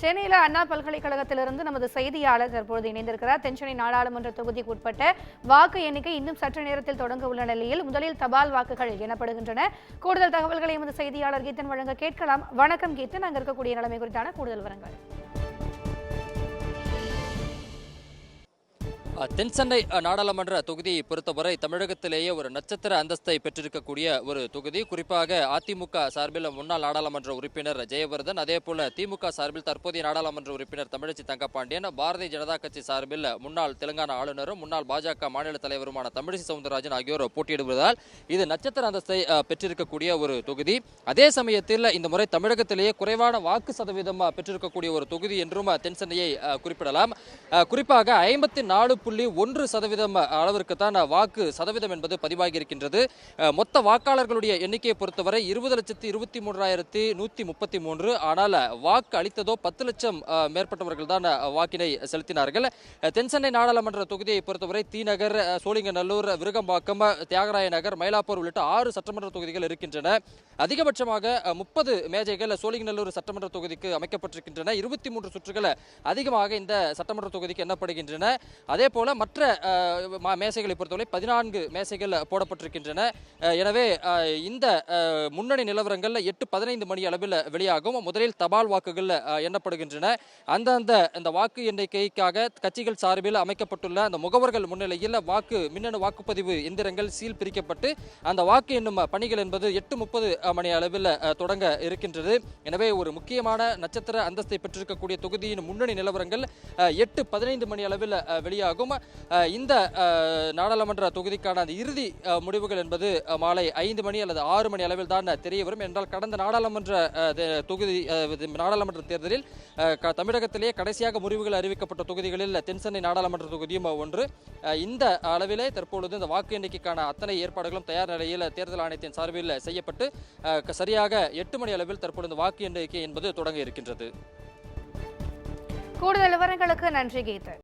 சென்னையில் அண்ணா பல்கலைக்கழகத்திலிருந்து நமது செய்தியாளர் தற்பொழுது இணைந்திருக்கிறார். தென்சென்னை நாடாளுமன்ற தொகுதிக்கு உட்பட்ட வாக்கு எண்ணிக்கை இன்னும் சற்று நேரத்தில் தொடங்க உள்ள நிலையில் முதலில் தபால் வாக்குகள் எண்ணப்படுகின்றன. கூடுதல் தகவல்களை எமது செய்தியாளர் கீதன் வழங்க கேட்கலாம். வணக்கம் கீதன், அங்க இருக்கக்கூடிய நிலைமை குறித்தான கூடுதல் விவரங்கள். தென்சென்னை நாடாளுமன்ற தொகுதியை பொறுத்தவரை தமிழகத்திலேயே ஒரு நட்சத்திர அந்தஸ்தை பெற்றிருக்கக்கூடிய ஒரு தொகுதி. குறிப்பாக அதிமுக சார்பில் முன்னாள் நாடாளுமன்ற உறுப்பினர் ஜெயவர்தன், அதே போல திமுக சார்பில் தற்போதைய நாடாளுமன்ற உறுப்பினர் தமிழச்சி தங்கப்பாண்டியன், பாரதிய ஜனதா கட்சி சார்பில் முன்னாள் தெலுங்கானா ஆளுநரும் முன்னாள் பாஜக மாநில தலைவருமான தமிழிசை சவுந்தரராஜன் ஆகியோர் போட்டியிடுவதால் இது நட்சத்திர அந்தஸ்தை பெற்றிருக்கக்கூடிய ஒரு தொகுதி. அதே சமயத்தில் இந்த முறை தமிழகத்திலேயே குறைவான வாக்கு சதவீதம் பெற்றிருக்கக்கூடிய ஒரு தொகுதி என்றும் தென்சென்னையை குறிப்பிடலாம். குறிப்பாக 54.1% அளவிற்கு தான் வாக்கு சதவீதம் என்பது பதிவாகி இருக்கின்றது. மொத்த வாக்காளர்களுடைய எண்ணிக்கையை பொறுத்தவரை 20,23,133. ஆனால் வாக்கு அளித்ததோ 10 லட்சம் மேற்பட்டவர்கள் தான் வாக்கினை செலுத்தினார்கள். தென்சென்னை நாடாளுமன்ற தொகுதியை பொறுத்தவரை தீநகர், சோழிங்கநல்லூர், விருகம்பாக்கம், தியாகராய நகர், மயிலாப்பூர் உள்ளிட்ட 6 சட்டமன்ற தொகுதிகள் இருக்கின்றன. அதிகபட்சமாக 30 மேஜைகள் சோழிங்கநல்லூர் சட்டமன்ற தொகுதிக்கு அமைக்கப்பட்டிருக்கின்றன. 23 சுற்றுகள் அதிகமாக இந்த சட்டமன்ற தொகுதிக்கு எண்ணப்படுகின்றன. அதே போல மற்ற மேசைகளை பொறுத்தவரை 14 மேசைகள் போடப்பட்டிருக்கின்றன. எனவே இந்த முன்னணி நிலவரங்கள் 8:15 மணி அளவில் வெளியாகும். முதலில் தபால் வாக்குகள் எண்ணப்படுகின்றன. இந்த வாக்கு எண்ணிக்கைக்காக கட்சிகள் சார்பில் அமைக்கப்பட்டுள்ள அந்த முகவர்கள் முன்னிலையில் மின்னணு வாக்குப்பதிவு எந்திரங்கள் சீல் பிரிக்கப்பட்டு அந்த வாக்கு எண்ணும் பணிகள் என்பது 8:30 மணி அளவில் தொடங்க இருக்கின்றது. எனவே ஒரு முக்கியமான நட்சத்திர அந்தஸ்தை பெற்றிருக்கக்கூடிய தொகுதியின் முன்னணி நிலவரங்கள் 8:15 மணி அளவில் வெளியாகும். இந்த நாடாளுமன்ற தொகுதிக்கான அந்த இறுதி முடிவுகள் என்பது மாலை 5 மணி அல்லது 6 மணி அளவில் தான் தெரிய வரும். என்றால் கடந்த நாடாளுமன்ற தேர்தலில் தமிழகத்திலே கடைசியாக முடிவுகள் அறிவிக்கப்பட்ட தொகுதிகளில் தென்சென்னை நாடாளுமன்ற தொகுதியும் ஒன்று. இந்த அளவிலே தற்பொழுது இந்த வாக்கு எண்ணிக்கைக்கான அத்தனை ஏற்பாடுகளும் தயார் நிலையில் தேர்தல் ஆணையத்தின் சார்பில் செய்யப்பட்டு சரியாக 8 மணி அளவில் தற்பொழுது வாக்கு எண்ணிக்கை என்பது தொடங்க இருக்கின்றது. கூடுதல் விவரங்களுக்கு நன்றி கீதன்.